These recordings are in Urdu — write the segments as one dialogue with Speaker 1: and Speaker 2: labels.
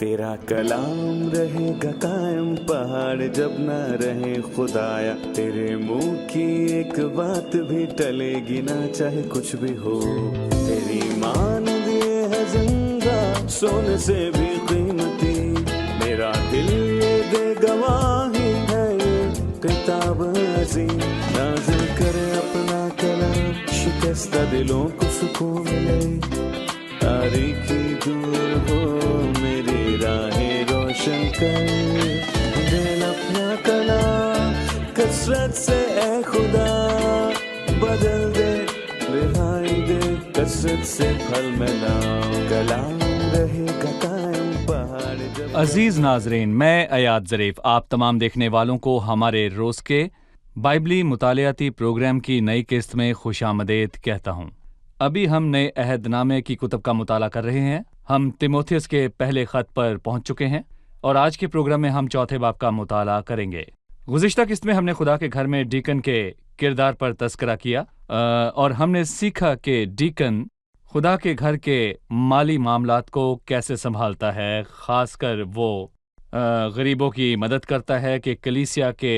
Speaker 1: تیرا کلام رہے گا قائم پہاڑ جب نہ رہے خدایا، تیرے منہ کی ایک بات بھی ٹلے گی نہ چاہے کچھ بھی ہو، تیری مان دیے ہے زندہ سونے سے بھی قیمتی، میرا دل یہ دے گواہی ہے یہ کتاب عظیم، نازل کرے اپنا کلام شکستہ دلوں کو سکون ملے، تاریکی دور ہو میری راہیں روشن کر، دل اپنا کلام کثرت سے اے خدا بدل دے، رہائی دے کثرت سے پھل ملا، کلام رہے گا قائم پہاڑ جب۔
Speaker 2: عزیز ناظرین، میں ایاد ظریف آپ تمام دیکھنے والوں کو ہمارے روز کے بائبلی مطالعاتی پروگرام کی نئی قسط میں خوش آمدید کہتا ہوں۔ ابھی ہم نئے عہد نامے کی کتب کا مطالعہ کر رہے ہیں۔ ہم تیموتھیوس کے پہلے خط پر پہنچ چکے ہیں اور آج کے پروگرام میں ہم چوتھے باب کا مطالعہ کریں گے۔ گزشتہ قسط میں ہم نے خدا کے گھر میں ڈیکن کے کردار پر تذکرہ کیا اور ہم نے سیکھا کہ ڈیکن خدا کے گھر کے مالی معاملات کو کیسے سنبھالتا ہے، خاص کر وہ غریبوں کی مدد کرتا ہے کہ کلیسیا کے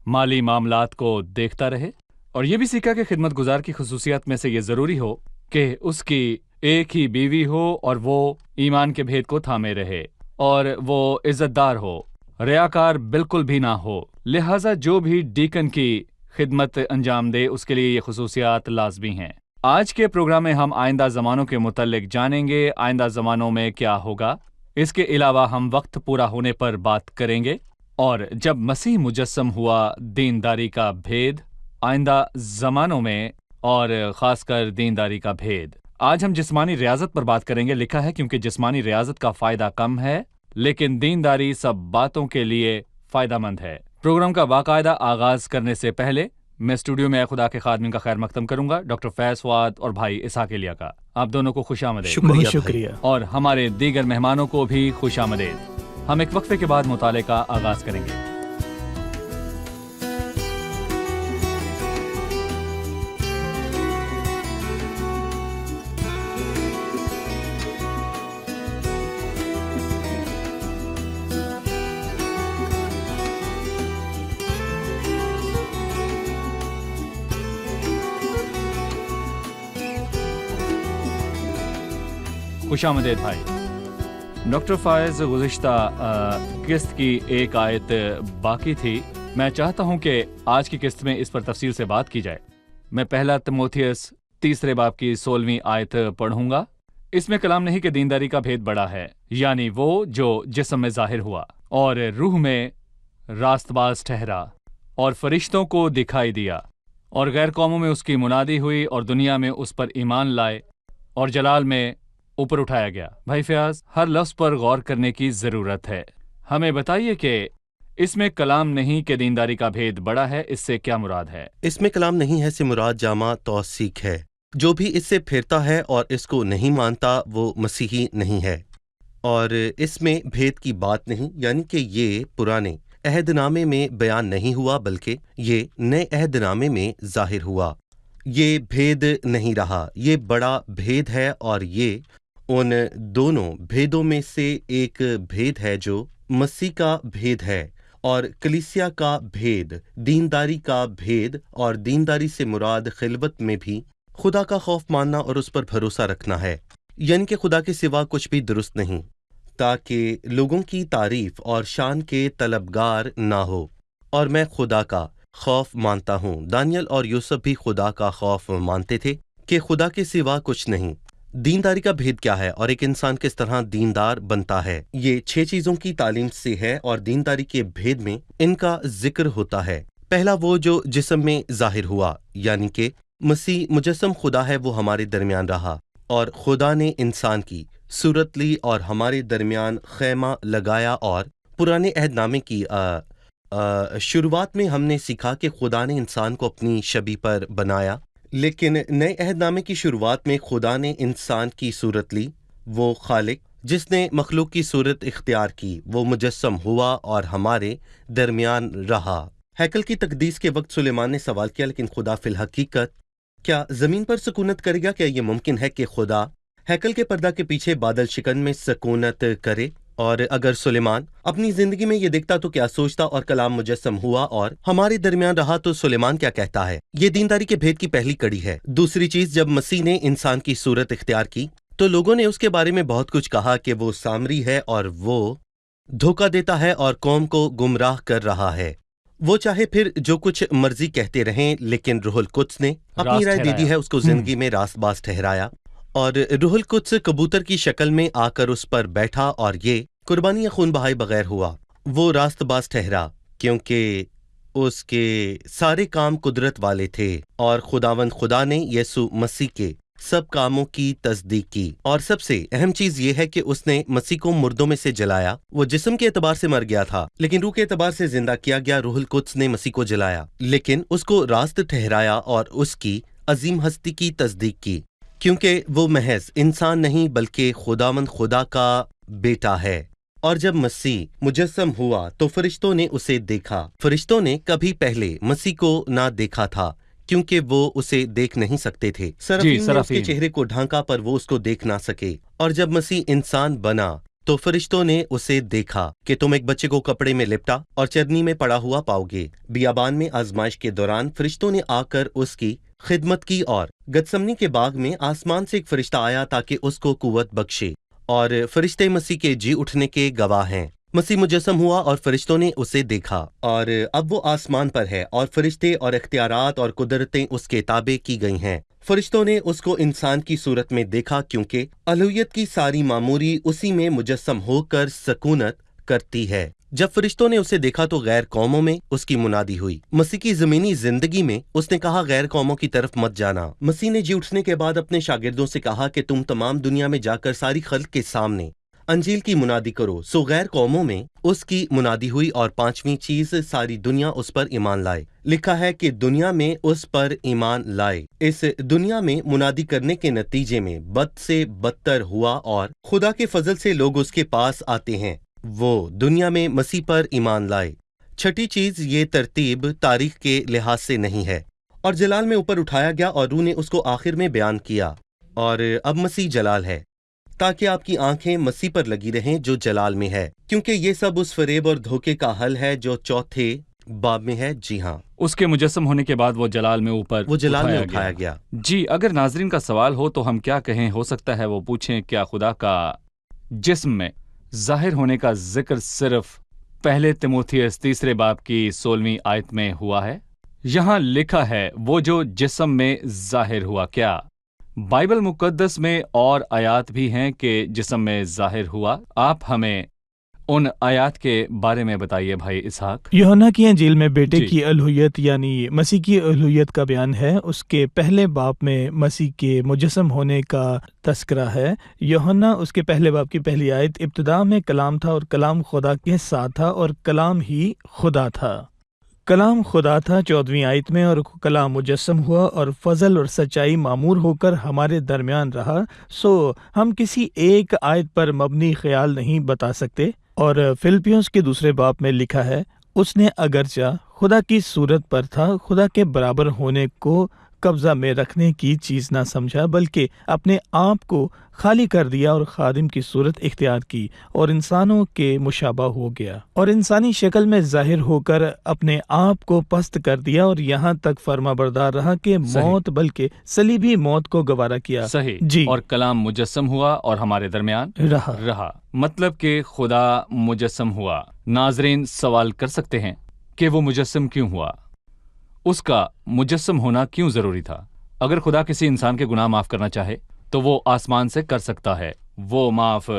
Speaker 2: مالی معاملات کو دیکھتا رہے، اور یہ بھی سیکھا کہ خدمت گزار کی خصوصیات میں سے یہ ضروری ہو کہ اس کی ایک ہی بیوی ہو اور وہ ایمان کے بھید کو تھامے رہے اور وہ عزت دار ہو، ریاکار بالکل بھی نہ ہو، لہٰذا جو بھی ڈیکن کی خدمت انجام دے اس کے لیے یہ خصوصیات لازمی ہیں۔ آج کے پروگرام میں ہم آئندہ زمانوں کے متعلق جانیں گے، آئندہ زمانوں میں کیا ہوگا۔ اس کے علاوہ ہم وقت پورا ہونے پر بات کریں گے، اور جب مسیح مجسم ہوا دینداری کا بھید، آئندہ زمانوں میں اور خاص کر دینداری کا بھید۔ آج ہم جسمانی ریاضت پر بات کریں گے۔ لکھا ہے کیونکہ جسمانی ریاضت کا فائدہ کم ہے لیکن دینداری سب باتوں کے لیے فائدہ مند ہے۔ پروگرام کا باقاعدہ آغاز کرنے سے پہلے میں اسٹوڈیو میں خدا کے خادمین کا خیر مقدم کروں گا، ڈاکٹر فیض فؤاد اور بھائی اسحاق ایلیا کا۔ آپ دونوں کو خوش آمدید۔
Speaker 3: شکریہ۔
Speaker 2: اور ہمارے دیگر مہمانوں کو بھی خوش آمدید۔ ہم ایک وقفے کے بعد مطالعے کا آغاز کریں گے۔ خوش آمدید بھائی۔ ڈاکٹر فائز، گزشتہ قسط کی ایک آیت باقی تھی، میں چاہتا ہوں کہ آج کی قسط میں اس پر تفصیل سے بات کی جائے۔ میں پہلا تیموتھیوس تیسرے باب کی 16ویں آیت پڑھوں گا۔ اس میں کلام نہیں کہ دینداری کا بھید بڑا ہے، یعنی وہ جو جسم میں ظاہر ہوا اور روح میں راست باز ٹھہرا اور فرشتوں کو دکھائی دیا، اور غیر قوموں میں اس کی منادی ہوئی اور دنیا میں اس پر ایمان لائے اور جلال میں اوپر اٹھایا گیا۔ بھائی فیاض، ہر لفظ پر غور کرنے کی ضرورت ہے۔ ہمیں بتائیے کہ اس میں کلام نہیں کہ دینداری کا بھید بڑا ہے، اس سے کیا مراد ہے؟
Speaker 3: اس میں کلام نہیں ہے سے مراد جامع توثیق ہے۔ جو بھی اس سے پھرتا ہے اور اس کو نہیں مانتا وہ مسیحی نہیں ہے، اور اس میں بھید کی بات نہیں، یعنی کہ یہ پرانے عہد نامے میں بیان نہیں ہوا بلکہ یہ نئے عہد نامے میں ظاہر ہوا۔ یہ بھید نہیں رہا، یہ بڑا بھید ہے، اور یہ ان دونوں بھیدوں میں سے ایک بھید ہے جو مسیح کا بھید ہے، اور کلیسیا کا بھید، دینداری کا بھید، اور دینداری سے مراد خلوت میں بھی خدا کا خوف ماننا اور اس پر بھروسہ رکھنا ہے، یعنی کہ خدا کے سوا کچھ بھی درست نہیں، تاکہ لوگوں کی تعریف اور شان کے طلبگار نہ ہو۔ اور میں خدا کا خوف مانتا ہوں۔ دانیل اور یوسف بھی خدا کا خوف مانتے تھے کہ خدا کے سوا کچھ نہیں۔ دینداری کا بھید کیا ہے اور ایک انسان کس طرح دیندار بنتا ہے؟ یہ 6 چیزوں کی تعلیم سے ہے، اور دینداری کے بھید میں ان کا ذکر ہوتا ہے۔ پہلا، وہ جو جسم میں ظاہر ہوا، یعنی کہ مسیح مجسم خدا ہے، وہ ہمارے درمیان رہا، اور خدا نے انسان کی صورت لی اور ہمارے درمیان خیمہ لگایا۔ اور پرانے عہد نامے کی شروعات میں ہم نے سیکھا کہ خدا نے انسان کو اپنی شبیہ پر بنایا، لیکن نئے عہد نامے کی شروعات میں خدا نے انسان کی صورت لی۔ وہ خالق جس نے مخلوق کی صورت اختیار کی، وہ مجسم ہوا اور ہمارے درمیان رہا۔ ہیکل کی تقدیس کے وقت سلیمان نے سوال کیا، لیکن خدا فی الحقیقت کیا زمین پر سکونت کرے گا؟ کیا یہ ممکن ہے کہ خدا ہیکل کے پردہ کے پیچھے بادل شکن میں سکونت کرے؟ اور اگر سلیمان اپنی زندگی میں یہ دیکھتا تو کیا سوچتا اور کلام مجسم ہوا اور ہمارے درمیان رہا تو سلیمان کیا کہتا ہے؟ یہ دینداری کے بھید کی پہلی کڑی ہے۔ دوسری چیز، جب مسیح نے انسان کی صورت اختیار کی تو لوگوں نے اس کے بارے میں بہت کچھ کہا کہ وہ سامری ہے اور وہ دھوکہ دیتا ہے اور قوم کو گمراہ کر رہا ہے۔ وہ چاہے پھر جو کچھ مرضی کہتے رہیں، لیکن روح القدس نے اپنی رائے دے دی ہے، اس کو زندگی میں راست باز ٹھہرایا، اور روح القدس کبوتر کی شکل میں آ کر اس پر بیٹھا اور یہ قربانی یا خون بہائے بغیر ہوا۔ وہ راست باز ٹھہرا کیونکہ اس کے سارے کام قدرت والے تھے، اور خداوند خدا نے یسوع مسیح کے سب کاموں کی تصدیق کی۔ اور سب سے اہم چیز یہ ہے کہ اس نے مسیح کو مردوں میں سے جلایا۔ وہ جسم کے اعتبار سے مر گیا تھا، لیکن روح کے اعتبار سے زندہ کیا گیا۔ روح القدس نے مسیح کو جلایا، لیکن اس کو راست ٹھہرایا اور اس کی عظیم ہستی کی تصدیق کی، کیونکہ وہ محض انسان نہیں بلکہ خداوند خدا کا بیٹا ہے۔ اور جب مسیح مجسم ہوا تو فرشتوں نے اسے دیکھا۔ فرشتوں نے کبھی پہلے مسیح کو نہ دیکھا تھا کیونکہ وہ اسے دیکھ نہیں سکتے تھے۔ سرافیم نے اس کے چہرے کو ڈھانکا پر وہ اس کو دیکھ نہ سکے۔ اور جب مسیح انسان بنا تو فرشتوں نے اسے دیکھا کہ تم ایک بچے کو کپڑے میں لپٹا اور چرنی میں پڑا ہوا پاؤ گے۔ بیابان میں آزمائش کے دوران فرشتوں نے آ کر اس کی خدمت کی، اور گتسمنی کے باغ میں آسمان سے ایک فرشتہ آیا تاکہ اس کو قوت بخشے، اور فرشتے مسیح کے جی اٹھنے کے گواہ ہیں۔ مسیح مجسم ہوا اور فرشتوں نے اسے دیکھا، اور اب وہ آسمان پر ہے، اور فرشتے اور اختیارات اور قدرتیں اس کے تابع کی گئی ہیں۔ فرشتوں نے اس کو انسان کی صورت میں دیکھا کیونکہ الوہیت کی ساری معموری اسی میں مجسم ہو کر سکونت کرتی ہے۔ جب فرشتوں نے اسے دیکھا تو غیر قوموں میں اس کی منادی ہوئی۔ مسیح کی زمینی زندگی میں اس نے کہا غیر قوموں کی طرف مت جانا۔ مسیح نے جی اٹھنے کے بعد اپنے شاگردوں سے کہا کہ تم تمام دنیا میں جا کر ساری خلق کے سامنے انجیل کی منادی کرو۔ سو غیر قوموں میں اس کی منادی ہوئی، اور پانچویں چیز، ساری دنیا اس پر ایمان لائے۔ لکھا ہے کہ دنیا میں اس پر ایمان لائے۔ اس دنیا میں منادی کرنے کے نتیجے میں بد سے بدتر ہوا، اور خدا کے فضل سے لوگ اس کے پاس آتے ہیں۔ وہ دنیا میں مسیح پر ایمان لائے۔ چھٹی چیز، یہ ترتیب تاریخ کے لحاظ سے نہیں ہے، اور جلال میں اوپر اٹھایا گیا اور روح نے اس کو آخر میں بیان کیا، اور اب مسیح جلال ہے، تاکہ آپ کی آنکھیں مسیح پر لگی رہیں جو جلال میں ہے، کیونکہ یہ سب اس فریب اور دھوکے کا حل ہے جو چوتھے باب میں ہے۔ جی ہاں،
Speaker 2: اس کے مجسم ہونے کے بعد وہ جلال میں
Speaker 3: اٹھایا گیا۔
Speaker 2: جی، اگر ناظرین کا سوال ہو تو ہم کیا کہیں؟ ہو سکتا ہے وہ پوچھیں کیا خدا کا جسم میں ظاہر ہونے کا ذکر صرف پہلے تیموتھیوس 3 باب کی 16ویں آیت میں ہوا ہے؟ یہاں لکھا ہے وہ جو جسم میں ظاہر ہوا۔ کیا بائبل مقدس میں اور آیات بھی ہیں کہ جسم میں ظاہر ہوا؟ آپ ہمیں ان آیات کے بارے میں بتائیے بھائی اسحاق۔
Speaker 4: یوحنا کی انجیل میں بیٹے کی الوہیت یعنی مسیح کی الوہیت کا بیان ہے۔ اس کے پہلے باب میں مسیح کے مجسم ہونے کا تذکرہ ہے۔ یوحنا اس کے پہلے باب کی پہلی آیت، ابتدا میں کلام تھا اور کلام خدا کے ساتھ تھا اور کلام ہی خدا تھا۔ کلام خدا تھا 14ویں آیت میں، اور کلام مجسم ہوا اور فضل اور سچائی معمور ہو کر ہمارے درمیان رہا۔ سو ہم کسی ایک آیت پر مبنی خیال نہیں بتا سکتے، اور فلپیوس کے 2 باب میں لکھا ہے اس نے اگرچہ خدا کی صورت پر تھا، خدا کے برابر ہونے کو قبضہ میں رکھنے کی چیز نہ سمجھا، بلکہ اپنے آپ کو خالی کر دیا اور خادم کی صورت اختیار کی، اور انسانوں کے مشابہ ہو گیا، اور انسانی شکل میں ظاہر ہو کر اپنے آپ کو پست کر دیا، اور یہاں تک فرما بردار رہا کہ موت بلکہ صلیبی موت کو گوارا کیا۔
Speaker 2: صحیح
Speaker 4: جی،
Speaker 2: اور کلام مجسم ہوا اور ہمارے درمیان رہا، مطلب کہ خدا مجسم ہوا۔ ناظرین سوال کر سکتے ہیں کہ وہ مجسم کیوں ہوا؟ اس کا مجسم ہونا کیوں ضروری تھا؟ اگر خدا کسی انسان کے گناہ معاف کرنا چاہے تو وہ آسمان سے کر سکتا ہے۔ وہ معاف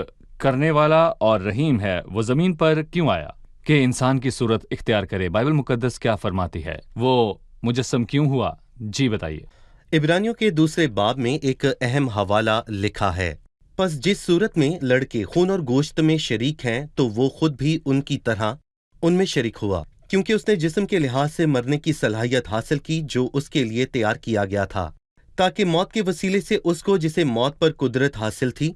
Speaker 2: کرنے والا اور رحیم ہے۔ وہ زمین پر کیوں آیا کہ انسان کی صورت اختیار کرے؟ بائبل مقدس کیا فرماتی ہے؟ وہ مجسم کیوں ہوا؟ جی بتائیے۔
Speaker 3: عبرانیوں کے 2 باب میں ایک اہم حوالہ لکھا ہے، پس جس صورت میں لڑکے خون اور گوشت میں شریک ہیں تو وہ خود بھی ان کی طرح ان میں شریک ہوا، کیونکہ اس نے جسم کے لحاظ سے مرنے کی صلاحیت حاصل کی جو اس کے لیے تیار کیا گیا تھا، تاکہ موت کے وسیلے سے اس کو جسے موت پر قدرت حاصل تھی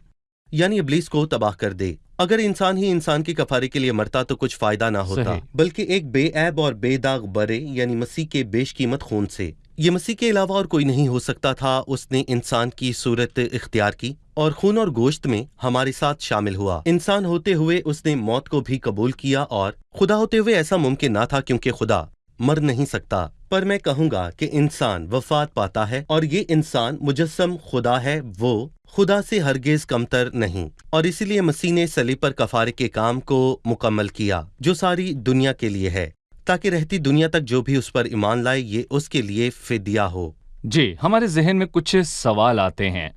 Speaker 3: یعنی ابلیس کو تباہ کر دے۔ اگر انسان ہی انسان کے کفارے کے لیے مرتا تو کچھ فائدہ نہ ہوتا، بلکہ ایک بے عیب اور بے داغ برے یعنی مسیح کے بیش قیمت خون سے یہ مسیح کے علاوہ اور کوئی نہیں ہو سکتا تھا۔ اس نے انسان کی صورت اختیار کی اور خون اور گوشت میں ہمارے ساتھ شامل ہوا۔ انسان ہوتے ہوئے اس نے موت کو بھی قبول کیا، اور خدا ہوتے ہوئے ایسا ممکن نہ تھا کیونکہ خدا مر نہیں سکتا۔ پر میں کہوں گا کہ انسان وفات پاتا ہے، اور یہ انسان مجسم خدا ہے، وہ خدا سے ہرگز کمتر نہیں، اور اسی لیے مسیح نے صلیب پر کفارے کے کام کو مکمل کیا جو ساری دنیا کے لیے ہے، تاکہ رہتی دنیا تک جو بھی اس پر ایمان لائے یہ اس کے لیے فدیہ ہو۔
Speaker 2: جی، ہمارے ذہن میں کچھ سوال آتے ہیں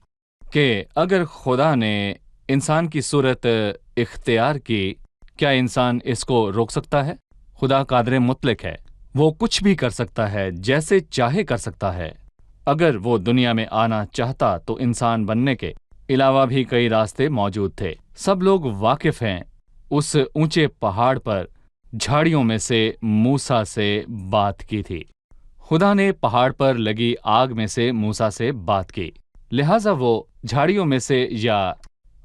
Speaker 2: کہ اگر خدا نے انسان کی صورت اختیار کی، کیا انسان اس کو روک سکتا ہے؟ خدا قادر مطلق ہے، وہ کچھ بھی کر سکتا ہے، جیسے چاہے کر سکتا ہے۔ اگر وہ دنیا میں آنا چاہتا تو انسان بننے کے علاوہ بھی کئی راستے موجود تھے۔ سب لوگ واقف ہیں، اس اونچے پہاڑ پر جھاڑیوں میں سے موسیٰ سے بات کی تھی۔ خدا نے پہاڑ پر لگی آگ میں سے موسیٰ سے بات کی، لہٰذا وہ جھاڑیوں میں سے یا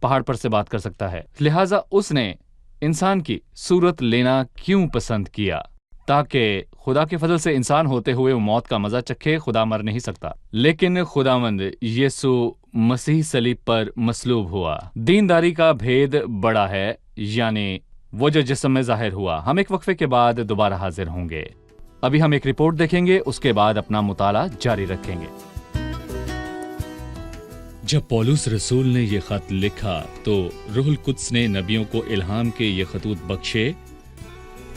Speaker 2: پہاڑ پر سے بات کر سکتا ہے۔ لہٰذا اس نے انسان کی صورت لینا کیوں پسند کیا؟ تاکہ خدا کے فضل سے انسان ہوتے ہوئے وہ موت کا مزہ چکھے۔ خدا مر نہیں سکتا، لیکن خداوند یسوع مسیح صلیب پر مصلوب ہوا۔ دینداری کا بھید بڑا ہے، یعنی وہ جو جسم میں ظاہر ہوا۔ ہم ایک وقفے کے بعد دوبارہ حاضر ہوں گے۔ ابھی ہم ایک رپورٹ دیکھیں گے، اس کے بعد اپنا مطالعہ جاری رکھیں گے۔ جب پولس رسول نے یہ خط لکھا تو روح القدس نے نبیوں کو الہام کے یہ خطوط بخشے۔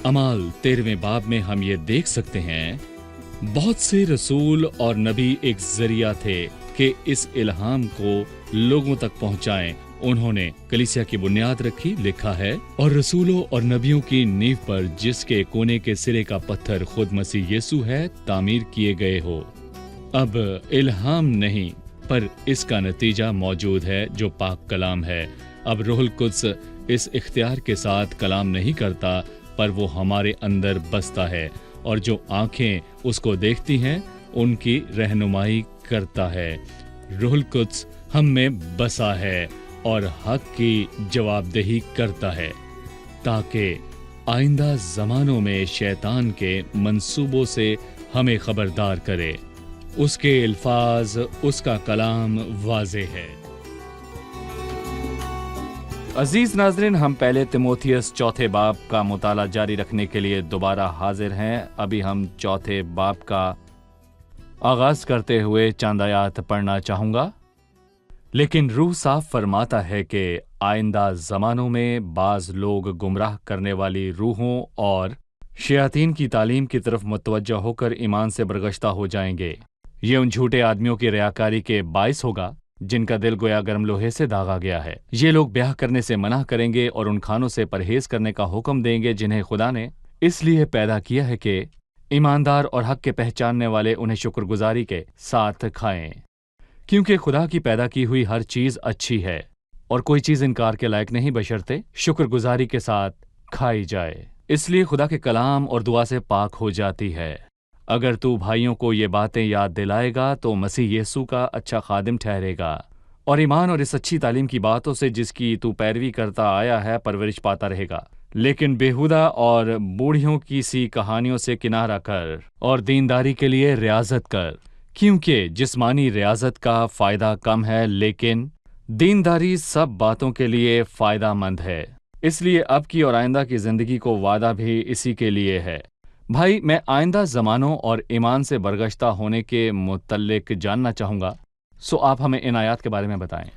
Speaker 2: اعمال 13ویں باب میں ہم یہ دیکھ سکتے ہیں، بہت سے رسول اور نبی ایک ذریعہ تھے کہ اس الہام کو لوگوں تک پہنچائیں۔ انہوں نے کلیسیا کی بنیاد رکھی، لکھا ہے، اور رسولوں اور نبیوں کی نیو پر جس کے کونے کے سرے کا پتھر خود مسیح یسوع ہے تعمیر کیے گئے ہو۔ اب الہام نہیں، پر اس کا نتیجہ موجود ہے جو پاک کلام ہے۔ اب روح القدس اس اختیار کے ساتھ کلام نہیں کرتا، پر وہ ہمارے اندر بستا ہے، اور جو آنکھیں اس کو دیکھتی ہیں ان کی رہنمائی کرتا ہے۔ روح القدس ہم میں بسا ہے اور حق کی جواب دہی کرتا ہے، تاکہ آئندہ زمانوں میں شیطان کے منصوبوں سے ہمیں خبردار کرے۔ اس کے الفاظ، اس کا کلام واضح ہے۔ عزیز ناظرین، ہم پہلے تیموتھیوس چوتھے باب کا مطالعہ جاری رکھنے کے لیے دوبارہ حاضر ہیں۔ ابھی ہم چوتھے باب کا آغاز کرتے ہوئے چند آیات پڑھنا چاہوں گا۔ لیکن روح صاف فرماتا ہے کہ آئندہ زمانوں میں بعض لوگ گمراہ کرنے والی روحوں اور شیاطین کی تعلیم کی طرف متوجہ ہو کر ایمان سے برگشتہ ہو جائیں گے۔ یہ ان جھوٹے آدمیوں کی ریاکاری کے باعث ہوگا جن کا دل گویا گرم لوہے سے داغا گیا ہے۔ یہ لوگ بیاہ کرنے سے منع کریں گے اور ان کھانوں سے پرہیز کرنے کا حکم دیں گے جنہیں خدا نے اس لیے پیدا کیا ہے کہ ایماندار اور حق کے پہچاننے والے انہیں شکر گزاری کے ساتھ کھائیں، کیونکہ خدا کی پیدا کی ہوئی ہر چیز اچھی ہے اور کوئی چیز انکار کے لائق نہیں بشرطے شکر گزاری کے ساتھ کھائی جائے۔ اس لیے خدا کے کلام اور دعا سے پاک ہو جاتی ہے۔ اگر تو بھائیوں کو یہ باتیں یاد دلائے گا تو مسیح یسوع کا اچھا خادم ٹھہرے گا، اور ایمان اور اس اچھی تعلیم کی باتوں سے جس کی تو پیروی کرتا آیا ہے پرورش پاتا رہے گا۔ لیکن بےہودہ اور بوڑھیوں کی سی کہانیوں سے کنارہ کر اور دینداری کے لیے ریاضت کر، کیونکہ جسمانی ریاضت کا فائدہ کم ہے لیکن دینداری سب باتوں کے لیے فائدہ مند ہے۔ اس لیے اب کی اور آئندہ کی زندگی کو وعدہ بھی اسی کے لیے ہے۔ بھائی، میں آئندہ زمانوں اور ایمان سے برگشتہ ہونے کے متعلق جاننا چاہوں گا، سو آپ ہمیں ان آیات کے بارے میں بتائیں۔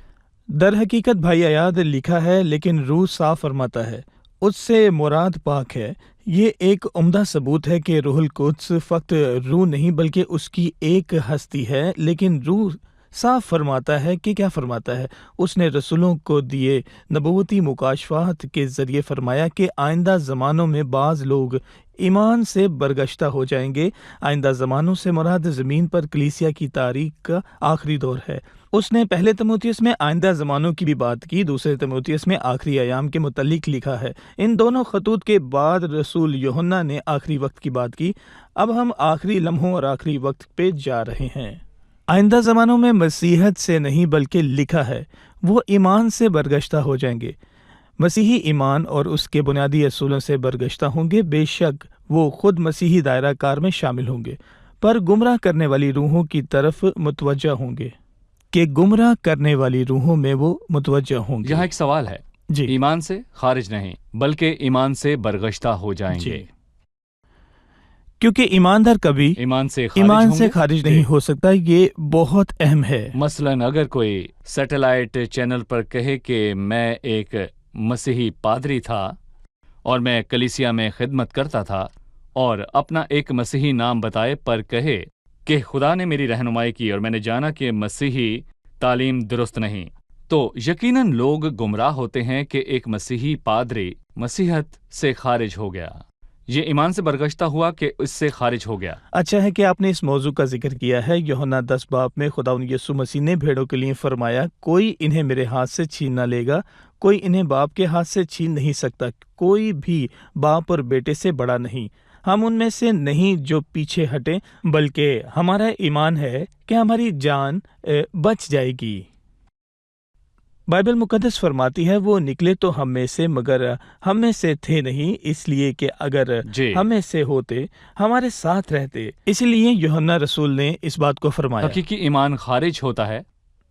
Speaker 4: در حقیقت بھائی آیات لکھا ہے، لیکن روح صاف فرماتا ہے، اس سے مراد پاک ہے۔ یہ ایک عمدہ ثبوت ہے کہ روح القدس فقط روح نہیں بلکہ اس کی ایک ہستی ہے، لیکن روح صاف فرماتا ہے کہ کیا فرماتا ہے؟ اس نے رسولوں کو دیے نبوتی مکاشفات کے ذریعے فرمایا کہ آئندہ زمانوں میں بعض لوگ ایمان سے برگشتہ ہو جائیں گے۔ آئندہ زمانوں سے مراد زمین پر کلیسیا کی تاریخ کا آخری دور ہے۔ اس نے پہلے تیموتھیوس میں آئندہ زمانوں کی بھی بات کی، دوسرے تیموتھیوس میں آخری ایام کے متعلق لکھا ہے۔ ان دونوں خطوط کے بعد رسول یوحنا نے آخری وقت کی بات کی۔ اب ہم آخری لمحوں اور آخری وقت پہ جا رہے ہیں۔ آئندہ زمانوں میں مسیحیت سے نہیں بلکہ لکھا ہے وہ ایمان سے برگشتہ ہو جائیں گے۔ مسیحی ایمان اور اس کے بنیادی اصولوں سے برگشتہ ہوں گے۔ بے شک وہ خود مسیحی دائرہ کار میں شامل ہوں گے۔ پر گمراہ کرنے والی روحوں کی طرف متوجہ ہوں گے، کہ گمراہ کرنے والی روحوں میں وہ متوجہ ہوں گے۔
Speaker 2: یہاں ایک سوال ہے،
Speaker 4: جی
Speaker 2: ایمان سے خارج نہیں بلکہ ایمان سے برگشتہ ہو جائیں
Speaker 4: جی،
Speaker 2: گے۔
Speaker 4: کیونکہ ایماندار کبھی
Speaker 2: ایمان سے
Speaker 4: ایمان
Speaker 2: ہوں
Speaker 4: سے
Speaker 2: گے؟
Speaker 4: خارج نہیں ہو سکتا، یہ بہت اہم ہے۔
Speaker 2: مثلاً اگر کوئی سیٹلائٹ چینل پر کہے کہ میں ایک مسیحی پادری تھا اور میں کلیسیا میں خدمت کرتا تھا، اور اپنا ایک مسیحی نام بتائے پر کہے کہ خدا نے میری رہنمائی کی اور میں نے جانا کہ مسیحی تعلیم درست نہیں، تو یقیناً لوگ گمراہ ہوتے ہیں کہ ایک مسیحی پادری مسیحیت سے خارج ہو گیا۔ یہ ایمان سے برگشتہ ہوا کہ اس سے خارج ہو گیا۔
Speaker 4: اچھا ہے کہ آپ نے اس موضوع کا ذکر کیا ہے۔ یوحنا 10 باب میں خداوند یسوع مسیح نے بھیڑوں کے لیے فرمایا، کوئی انہیں میرے ہاتھ سے چھین نہ لے گا، کوئی انہیں باپ کے ہاتھ سے چھین نہیں سکتا، کوئی بھی باپ اور بیٹے سے بڑا نہیں۔ ہم ان میں سے نہیں جو پیچھے ہٹیں، بلکہ ہمارا ایمان ہے کہ ہماری جان بچ جائے گی۔ بائبل مقدس فرماتی ہے، وہ نکلے تو ہم میں سے مگر ہم میں سے تھے نہیں، اس لیے کہ اگر
Speaker 2: جی،
Speaker 4: ہم میں سے ہوتے ہمارے ساتھ رہتے۔ اسی لیے یوحنا رسول نے اس بات کو فرمایا۔
Speaker 2: حقیقی ایمان خارج ہوتا ہے،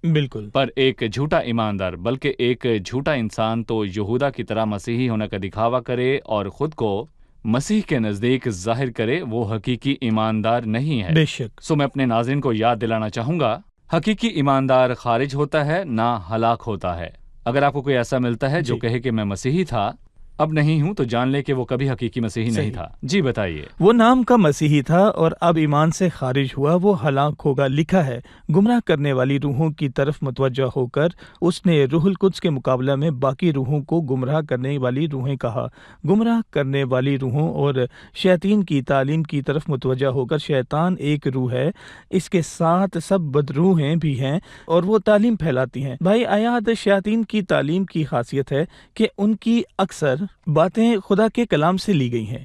Speaker 4: بالکل،
Speaker 2: پر ایک جھوٹا ایماندار بلکہ ایک جھوٹا انسان تو یہودا کی طرح مسیحی ہونے کا دکھاوا کرے اور خود کو مسیح کے نزدیک ظاہر کرے، وہ حقیقی ایماندار نہیں ہے۔
Speaker 4: بے شک۔
Speaker 2: سو میں اپنے ناظرین کو یاد دلانا چاہوں گا، حقیقی ایماندار خارج ہوتا ہے نہ ہلاک ہوتا ہے۔ اگر آپ کو کوئی ایسا ملتا ہے جو
Speaker 4: جی،
Speaker 2: کہے کہ میں مسیحی تھا اب نہیں ہوں، تو جان لے کہ وہ کبھی حقیقی مسیحی نہیں
Speaker 4: صحیح۔
Speaker 2: تھا۔ جی بتائیے۔
Speaker 4: وہ نام کا مسیحی تھا اور اب ایمان سے خارج ہوا، وہ ہلاک ہوگا۔ لکھا ہے، گمراہ کرنے والی روحوں کی طرف متوجہ ہو کر اس نے روح القدس کے مقابلہ میں باقی روحوں کو گمراہ کرنے والی روحیں کہا۔ گمراہ کرنے والی روحوں اور شیاطین کی تعلیم کی طرف متوجہ ہو کر، شیطان ایک روح ہے، اس کے ساتھ سب بدروحیں بھی ہیں اور وہ تعلیم پھیلاتی ہیں۔ بھائی آیات، شیاطین کی تعلیم کی خاصیت ہے کہ ان کی اکثر باتیں خدا کے کلام سے لی گئی ہیں،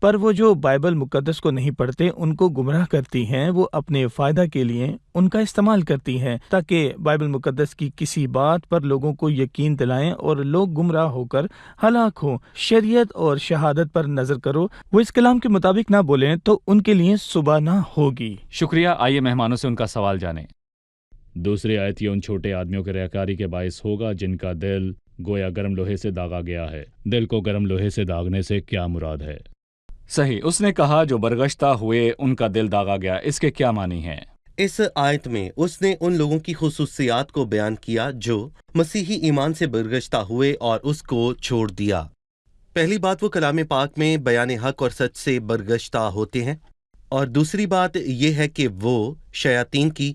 Speaker 4: پر وہ جو بائبل مقدس کو نہیں پڑھتے ان کو گمراہ کرتی ہیں۔ وہ اپنے فائدہ کے لیے ان کا استعمال کرتی ہیں تاکہ بائبل مقدس کی کسی بات پر لوگوں کو یقین دلائیں اور لوگ گمراہ ہو کر ہلاک ہوں۔ شریعت اور شہادت پر نظر کرو، وہ اس کلام کے مطابق نہ بولیں تو ان کے لیے صبح نہ ہوگی۔
Speaker 2: شکریہ۔ آئیے مہمانوں سے ان کا سوال جانیں۔ دوسری آیت یہ ان چھوٹے آدمیوں کے ریاکاری کے باعث ہوگا جن کا دل گویا گرم لوہے سے داغا گیا ہے۔ دل کو گرم لوہے سے داغنے سے کیا مراد ہے؟ صحیح، اس نے کہا جو برگشتہ ہوئے ان کا دل داغا گیا، اس کے کیا معنی ہیں؟
Speaker 3: اس آیت میں اس نے ان لوگوں کی خصوصیات کو بیان کیا جو مسیحی ایمان سے برگشتہ ہوئے اور اس کو چھوڑ دیا۔ پہلی بات، وہ کلام پاک میں بیان حق اور سچ سے برگشتہ ہوتے ہیں، اور دوسری بات یہ ہے کہ وہ شیاطین کی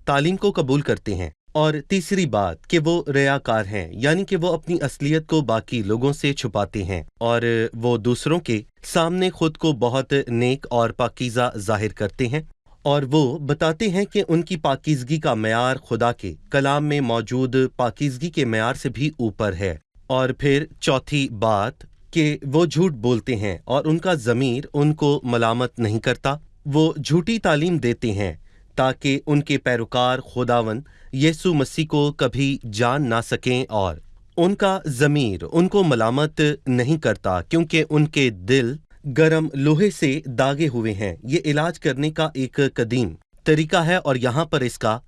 Speaker 3: تعلیم کو قبول کرتے ہیں، اور تیسری بات کہ وہ ریاکار ہیں، یعنی کہ وہ اپنی اصلیت کو باقی لوگوں سے چھپاتے ہیں اور وہ دوسروں کے سامنے خود کو بہت نیک اور پاکیزہ ظاہر کرتے ہیں، اور وہ بتاتے ہیں کہ ان کی پاکیزگی کا معیار خدا کے کلام میں موجود پاکیزگی کے معیار سے بھی اوپر ہے۔ اور پھر چوتھی بات کہ وہ جھوٹ بولتے ہیں اور ان کا ضمیر ان کو ملامت نہیں کرتا۔ وہ جھوٹی تعلیم دیتے ہیں تاکہ ان کے پیروکار خداوند یسوع مسیح کو کبھی جان نہ سکیں، اور ان کا ضمیر ان کو ملامت نہیں کرتا کیونکہ ان کے دل گرم لوہے سے داغے ہوئے ہیں۔ یہ علاج کرنے کا ایک قدیم طریقہ ہے اور یہاں پر اس کا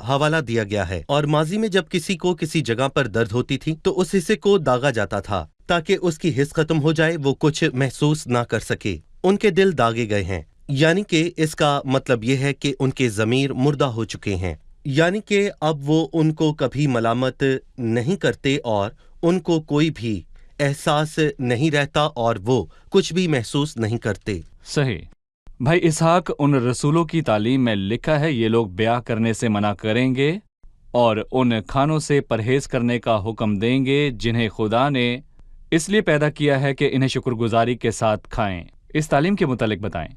Speaker 3: حوالہ دیا گیا ہے۔ اور ماضی میں جب کسی کو کسی جگہ پر درد ہوتی تھی تو اس حصے کو داغا جاتا تھا تاکہ اس کی حس ختم ہو جائے، وہ کچھ محسوس نہ کر سکے۔ ان کے دل داغے گئے ہیں، یعنی کہ اس کا مطلب یہ ہے کہ ان کے ضمیر مردہ ہو چکے ہیں، یعنی کہ اب وہ ان کو کبھی ملامت نہیں کرتے اور ان کو کوئی بھی احساس نہیں رہتا اور وہ کچھ بھی محسوس نہیں کرتے۔
Speaker 2: صحیح۔ بھائی اسحاق، ان رسولوں کی تعلیم میں لکھا ہے یہ لوگ بیاہ کرنے سے منع کریں گے اور ان کھانوں سے پرہیز کرنے کا حکم دیں گے جنہیں خدا نے اس لیے پیدا کیا ہے کہ انہیں شکر گزاری کے ساتھ کھائیں۔ اس تعلیم کے متعلق بتائیں۔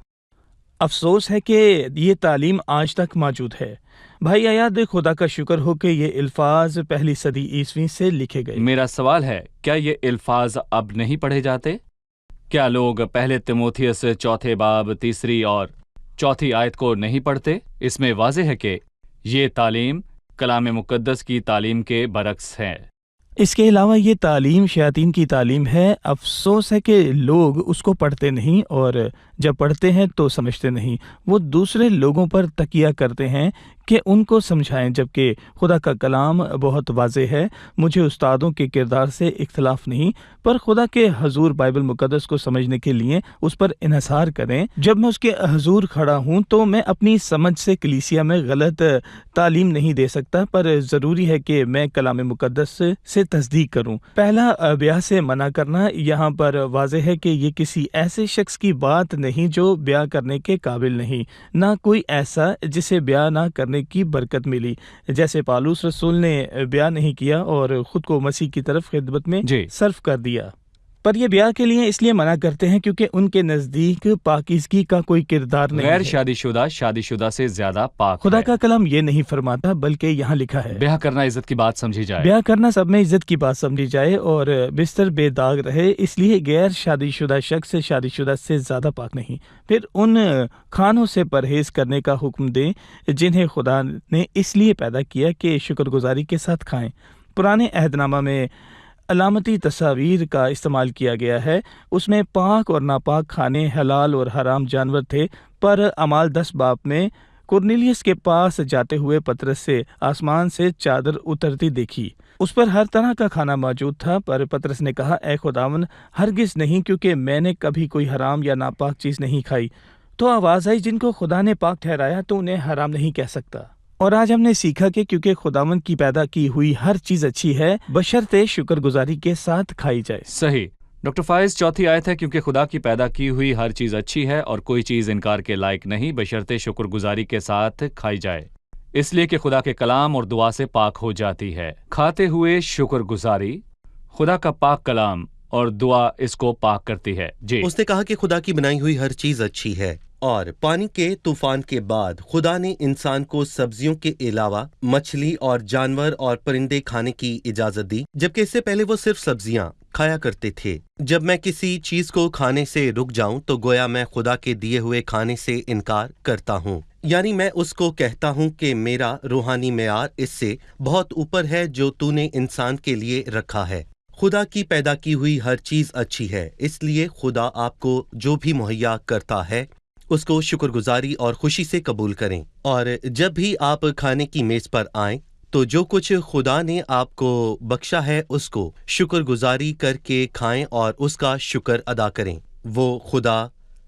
Speaker 4: افسوس ہے کہ یہ تعلیم آج تک موجود ہے۔ بھائی آیات، خدا کا شکر ہو کہ یہ الفاظ پہلی صدی عیسوی سے لکھے گئے۔
Speaker 2: میرا سوال ہے، کیا یہ الفاظ اب نہیں پڑھے جاتے؟ کیا لوگ پہلے تیموتھیوس چوتھے باب تیسری اور چوتھی آیت کو نہیں پڑھتے؟ اس میں واضح ہے کہ یہ تعلیم کلام مقدس کی تعلیم کے برعکس ہے۔
Speaker 4: اس کے علاوہ یہ تعلیم شیاطین کی تعلیم ہے۔ افسوس ہے کہ لوگ اس کو پڑھتے نہیں، اور جب پڑھتے ہیں تو سمجھتے نہیں، وہ دوسرے لوگوں پر تکیہ کرتے ہیں کہ ان کو سمجھائیں، جبکہ خدا کا کلام بہت واضح ہے۔ مجھے استادوں کے کردار سے اختلاف نہیں، پر خدا کے حضور بائبل مقدس کو سمجھنے کے لیے اس پر انحصار کریں۔ جب میں اس کے حضور کھڑا ہوں تو میں اپنی سمجھ سے کلیسیا میں غلط تعلیم نہیں دے سکتا، پر ضروری ہے کہ میں کلام مقدس سے تصدیق کروں۔ پہلا، بیاہ سے منع کرنا۔ یہاں پر واضح ہے کہ یہ کسی ایسے شخص کی بات نہیں جو بیاہ کرنے کے قابل نہیں، نہ کوئی ایسا جسے بیاہ نہ کرنے کی برکت ملی، جیسے پالوس رسول نے بیاہ نہیں کیا اور خود کو مسیح کی طرف خدمت میں صرف کر دیا۔ پر یہ بیاہ کے لیے اس لیے منع کرتے ہیں کیونکہ ان کے نزدیک پاکیزگی کا کوئی کردار نہیں ہے۔
Speaker 2: غیر شادی شدہ سے زیادہ پاک
Speaker 4: خدا
Speaker 2: ہے۔
Speaker 4: کا کلام یہ نہیں فرماتا، بلکہ یہاں لکھا ہے
Speaker 2: بیاہ کرنا عزت کی بات سمجھی جائے۔
Speaker 4: بیاہ کرنا سب میں عزت کی بات سمجھی جائے اور بستر بے داغ رہے، اس لیے غیر شادی شدہ شخص شادی شدہ سے زیادہ پاک نہیں۔ پھر ان کھانوں سے پرہیز کرنے کا حکم دیں جنہیں خدا نے اس لیے پیدا کیا کہ شکر گزاری کے ساتھ کھائیں۔ پرانے عہد نامہ میں علامتی تصاویر کا استعمال کیا گیا ہے، اس میں پاک اور ناپاک کھانے، حلال اور حرام جانور تھے، پر اعمال 10 باب میں کورنیلیس کے پاس جاتے ہوئے پطرس سے آسمان سے چادر اترتی دیکھی، اس پر ہر طرح کا کھانا موجود تھا، پر پطرس نے کہا، اے خداوند، ہرگز نہیں، کیونکہ میں نے کبھی کوئی حرام یا ناپاک چیز نہیں کھائی۔ تو آواز آئی، جن کو خدا نے پاک ٹھہرایا تو انہیں حرام نہیں کہہ سکتا۔ اور آج ہم نے سیکھا کہ کیونکہ خداوند کی پیدا کی ہوئی ہر چیز اچھی ہے، بشرطے شکر گزاری کے ساتھ کھائی جائے۔
Speaker 2: صحیح ڈاکٹر فائز، چوتھی آیت ہے، کیونکہ خدا کی پیدا کی ہوئی ہر چیز اچھی ہے اور کوئی چیز انکار کے لائق نہیں، بشرطے شکر گزاری کے ساتھ کھائی جائے، اس لیے کہ خدا کے کلام اور دعا سے پاک ہو جاتی ہے۔ کھاتے ہوئے شکر گزاری، خدا کا پاک کلام اور دعا اس کو پاک کرتی ہے۔ جی،
Speaker 3: اس نے کہا کہ خدا کی بنائی ہوئی ہر چیز اچھی ہے، اور پانی کے طوفان کے بعد خدا نے انسان کو سبزیوں کے علاوہ مچھلی اور جانور اور پرندے کھانے کی اجازت دی، جبکہ اس سے پہلے وہ صرف سبزیاں کھایا کرتے تھے۔ جب میں کسی چیز کو کھانے سے رک جاؤں تو گویا میں خدا کے دیے ہوئے کھانے سے انکار کرتا ہوں، یعنی میں اس کو کہتا ہوں کہ میرا روحانی معیار اس سے بہت اوپر ہے جو تو نے انسان کے لیے رکھا ہے۔ خدا کی پیدا کی ہوئی ہر چیز اچھی ہے، اس لیے خدا آپ کو جو بھی مہیا کرتا ہے اس کو شکر گزاری اور خوشی سے قبول کریں، اور جب بھی آپ کھانے کی میز پر آئیں تو جو کچھ خدا نے آپ کو بخشا ہے اس کو شکر گزاری کر کے کھائیں اور اس کا شکر ادا کریں۔ وہ خدا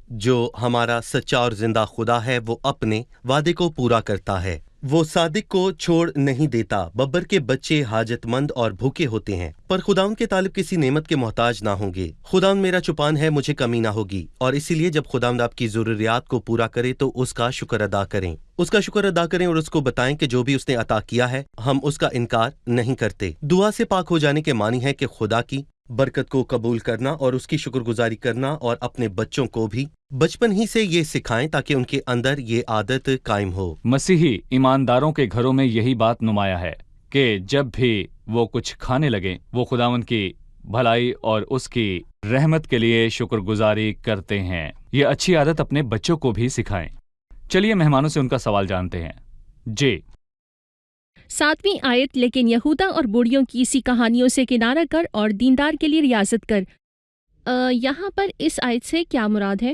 Speaker 3: جو ہمارا سچا اور زندہ خدا ہے، وہ اپنے وعدے کو پورا کرتا ہے۔ وہ صادق کو چھوڑ نہیں دیتا۔ ببر کے بچے حاجت مند اور بھوکے ہوتے ہیں، پر خداوند کے طالب کسی نعمت کے محتاج نہ ہوں گے۔ خداوند میرا چوپان ہے، مجھے کمی نہ ہوگی، اور اسی لیے جب خداوند آپ کی ضروریات کو پورا کرے تو اس کا شکر ادا کریں۔ اس کا شکر ادا کریں اور اس کو بتائیں کہ جو بھی اس نے عطا کیا ہے ہم اس کا انکار نہیں کرتے۔ دعا سے پاک ہو جانے کے معنی ہے کہ خدا کی برکت کو قبول کرنا اور اس کی شکر گزاری کرنا، اور اپنے بچوں کو بھی بچپن ہی سے یہ سکھائیں تاکہ ان کے اندر یہ عادت قائم ہو۔
Speaker 2: مسیحی ایمانداروں کے گھروں میں یہی بات نمایاں ہے کہ جب بھی وہ کچھ کھانے لگیں وہ خداوند کی بھلائی اور اس کی رحمت کے لیے شکر گزاری کرتے ہیں۔ یہ اچھی عادت اپنے بچوں کو بھی سکھائیں۔ چلیے مہمانوں سے ان کا سوال جانتے ہیں۔ جی،
Speaker 5: 7ویں آیت، لیکن یہودا اور بوڑھیوں کی سی کہانیوں سے کنارہ کر اور دیندار کے لیے ریاضت کر۔ یہاں پر اس آیت سے کیا مراد ہے؟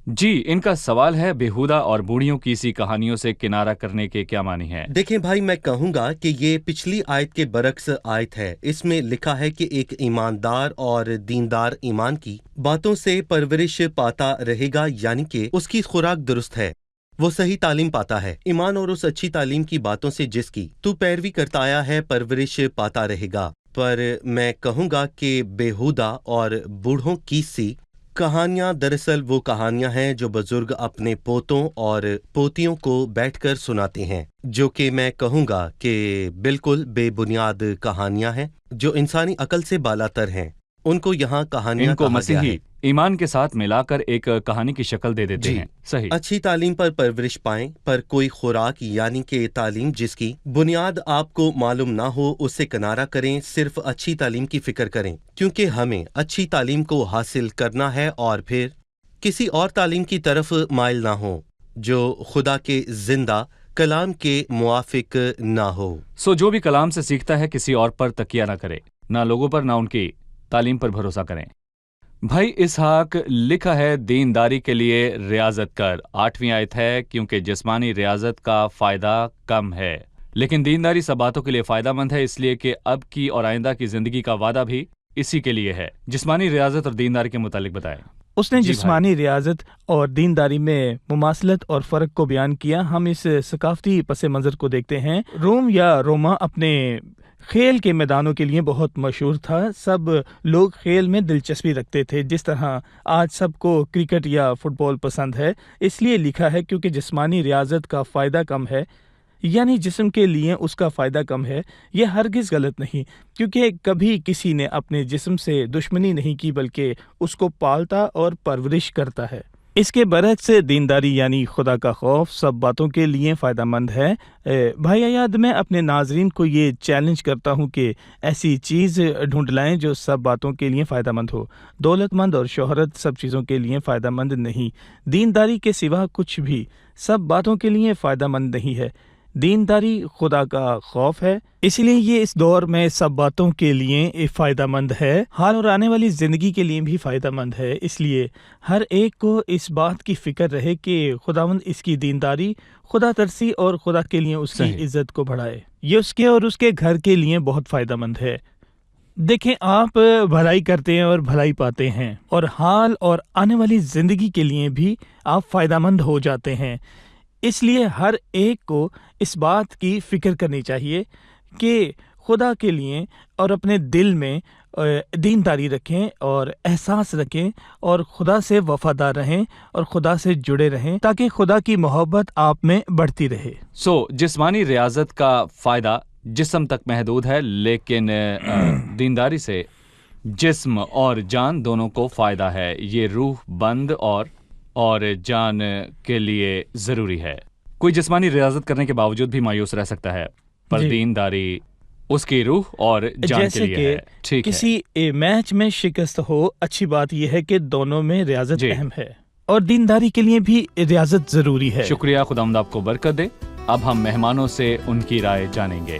Speaker 2: جی، ان کا سوال ہے بیہودہ اور بوڑھیوں کی سی کہانیوں سے کنارہ کرنے کے کیا معنی ہے؟
Speaker 3: دیکھیں بھائی، میں کہوں گا کہ یہ پچھلی آیت کے برعکس آیت ہے۔ اس میں لکھا ہے کہ ایک ایماندار اور دیندار ایمان کی باتوں سے پرورش پاتا رہے گا، یعنی کہ اس کی خوراک درست ہے، وہ صحیح تعلیم پاتا ہے۔ ایمان اور اس اچھی تعلیم کی باتوں سے جس کی تو پیروی کرتا آیا ہے پرورش پاتا رہے گا۔ پر میں کہوں گا کہ بیہودہ اور بوڑھوں کی سی کہانیاں دراصل وہ کہانیاں ہیں جو بزرگ اپنے پوتوں اور پوتیوں کو بیٹھ کر سناتے ہیں، جو کہ میں کہوں گا کہ بالکل بے بنیاد کہانیاں ہیں جو انسانی عقل سے بالاتر ہیں۔ ان کو یہاں کہانیاں
Speaker 2: ان کو
Speaker 3: کہا گیا
Speaker 2: مسیحی
Speaker 3: ہے۔
Speaker 2: ایمان کے ساتھ ملا کر ایک کہانی کی شکل دے دیتے
Speaker 3: جی،
Speaker 2: ہیں۔ صحیح۔
Speaker 3: اچھی تعلیم پر پرورش پائیں، پر کوئی خوراک یعنی کہ تعلیم جس کی بنیاد آپ کو معلوم نہ ہو اس سے کنارہ کریں، صرف اچھی تعلیم کی فکر کریں، کیونکہ ہمیں اچھی تعلیم کو حاصل کرنا ہے اور پھر کسی اور تعلیم کی طرف مائل نہ ہوں جو خدا کے زندہ کلام کے موافق نہ ہو۔
Speaker 2: جو بھی کلام سے سیکھتا ہے کسی اور پر تکیہ نہ کرے، نہ لوگوں پر نہ ان کی تعلیم پر بھروسہ کریں، بھائی اسحاق لکھا ہے دینداری کے لیے ریاضت کر، 8ویں آیت ہے، کیونکہ جسمانی ریاضت کا فائدہ کم ہے لیکن دینداری سب باتوں کے لیے فائدہ مند ہے، اس لیے کہ اب کی اور آئندہ کی زندگی کا وعدہ بھی اسی کے لیے ہے۔ جسمانی ریاضت اور دینداری کے متعلق بتائیں۔
Speaker 4: اس نے
Speaker 2: جی
Speaker 4: جسمانی ریاضت اور دینداری میں مماثلت اور فرق کو بیان کیا۔ ہم اس ثقافتی پس منظر کو دیکھتے ہیں۔ روم یا روما اپنے کھیل کے میدانوں کے لیے بہت مشہور تھا۔ سب لوگ کھیل میں دلچسپی رکھتے تھے، جس طرح آج سب کو کرکٹ یا فٹ بال پسند ہے۔ اس لیے لکھا ہے کیونکہ جسمانی ریاضت کا فائدہ کم ہے، یعنی جسم کے لیے اس کا فائدہ کم ہے۔ یہ ہرگز غلط نہیں، کیونکہ کبھی کسی نے اپنے جسم سے دشمنی نہیں کی بلکہ اس کو پالتا اور پرورش کرتا ہے۔ اس کے برعکس دینداری یعنی خدا کا خوف سب باتوں کے لیے فائدہ مند ہے۔ بھائی ایاد، میں اپنے ناظرین کو یہ چیلنج کرتا ہوں کہ ایسی چیز ڈھونڈ لائیں جو سب باتوں کے لیے فائدہ مند ہو۔ دولت مند اور شہرت سب چیزوں کے لیے فائدہ مند نہیں۔ دینداری کے سوا کچھ بھی سب باتوں کے لیے فائدہ مند نہیں ہے۔ دینداری خدا کا خوف ہے، اس لیے یہ اس دور میں سب باتوں کے لیے فائدہ مند ہے، حال اور آنے والی زندگی کے لیے بھی فائدہ مند ہے۔ اس لیے ہر ایک کو اس بات کی فکر رہے کہ خداوند اس کی دینداری، خدا ترسی اور خدا کے لیے اس کی عزت کو بڑھائے۔ یہ اس کے اور اس کے گھر کے لیے بہت فائدہ مند ہے۔ دیکھیں، آپ بھلائی کرتے ہیں اور بھلائی پاتے ہیں، اور حال اور آنے والی زندگی کے لیے بھی آپ فائدہ مند ہو جاتے ہیں۔ اس لیے ہر ایک کو اس بات کی فکر کرنی چاہیے کہ خدا کے لیے اور اپنے دل میں دینداری رکھیں اور احساس رکھیں اور خدا سے وفادار رہیں اور خدا سے جڑے رہیں تاکہ خدا کی محبت آپ میں بڑھتی رہے۔
Speaker 2: جسمانی ریاضت کا فائدہ جسم تک محدود ہے، لیکن دینداری سے جسم اور جان دونوں کو فائدہ ہے۔ یہ روح بند اور جان کے لیے ضروری ہے۔ کوئی جسمانی ریاضت کرنے کے باوجود بھی مایوس رہ سکتا ہے، پر دینداری اس کی روح اور جان کے لیے ہے۔ ٹھیک ہے،
Speaker 4: کسی میچ میں شکست ہو، اچھی بات یہ ہے کہ دونوں میں ریاضت اہم ہے، اور دینداری کے لیے بھی ریاضت ضروری ہے۔
Speaker 2: شکریہ، خداوند آپ کو برکت دے۔ اب ہم مہمانوں سے ان کی رائے جانیں گے۔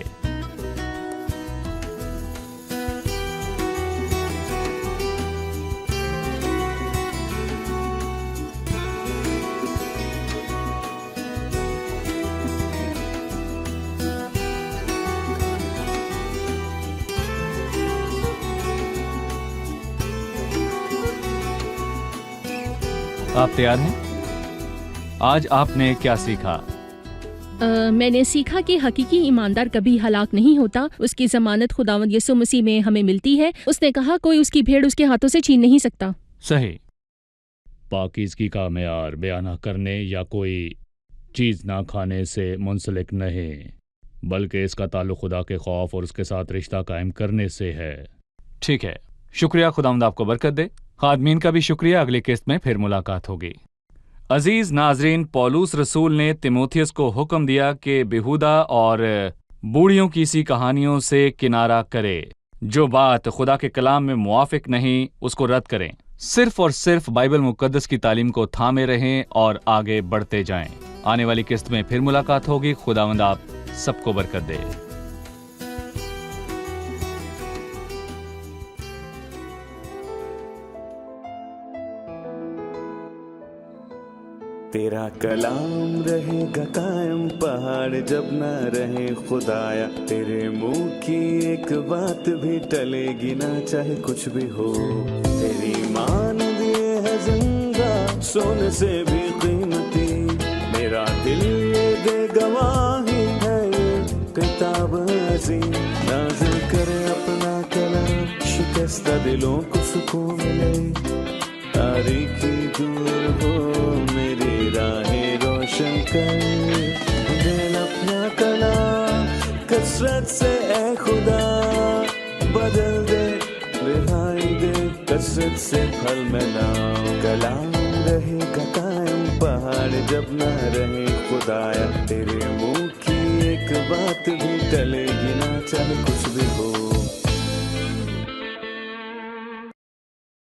Speaker 2: آپ تیار ہیں؟ آج آپ نے کیا سیکھا؟
Speaker 5: میں نے سیکھا کہ حقیقی ایماندار کبھی ہلاک نہیں ہوتا، اس کی ضمانت خداوند یسوع مسیح میں ہمیں ملتی ہے۔ اس نے کہا کوئی اس کی بھیڑ اس کے ہاتھوں سے چھین نہیں سکتا۔
Speaker 2: صحیح۔ پاکیزگی کا معیار بیان کرنے یا کوئی چیز نہ کھانے سے منسلک نہیں، بلکہ اس کا تعلق خدا کے خوف اور اس کے ساتھ رشتہ قائم کرنے سے ہے۔ ٹھیک ہے، شکریہ، خداوند آپ کو برکت دے۔ خادمین کا بھی شکریہ، اگلی قسط میں پھر ملاقات ہوگی۔ عزیز ناظرین، پولس رسول نے تیموتھیوس کو حکم دیا کہ بیہودہ اور بوڑھیوں کی سی کہانیوں سے کنارہ کرے۔ جو بات خدا کے کلام میں موافق نہیں، اس کو رد کریں۔ صرف اور صرف بائبل مقدس کی تعلیم کو تھامے رہیں اور آگے بڑھتے جائیں۔ آنے والی قسط میں پھر ملاقات ہوگی۔ خداوند آپ سب کو برکت دے۔
Speaker 1: تیرا کلام رہے گا قائم، پہاڑ جب نہ رہے خدایا، تیرے منہ کی ایک بات بھی ٹلے گی نہ، چاہے کچھ بھی ہو۔ تیری مانند یہ ہے زندہ، سونے سے بھی قیمتی، میرا دل یہ دے گواہی ہے، یہ کتاب عظیم نازل کرے اپنا کلام، شکستہ دلوں کو سکون ملے، تاریکی دور ہو میری راہیں روشن کر، دل اپنا کلام کثرت سے اے خدا بدل دے، رہائی دے کثرت سے پھل ملاؤ۔ کلام رہے گا قائم، پہاڑ جب نہ رہے خدایا، تیرے منہ کی ایک بات بھی ٹلے گی نہ، چاہے کچھ بھی ہو۔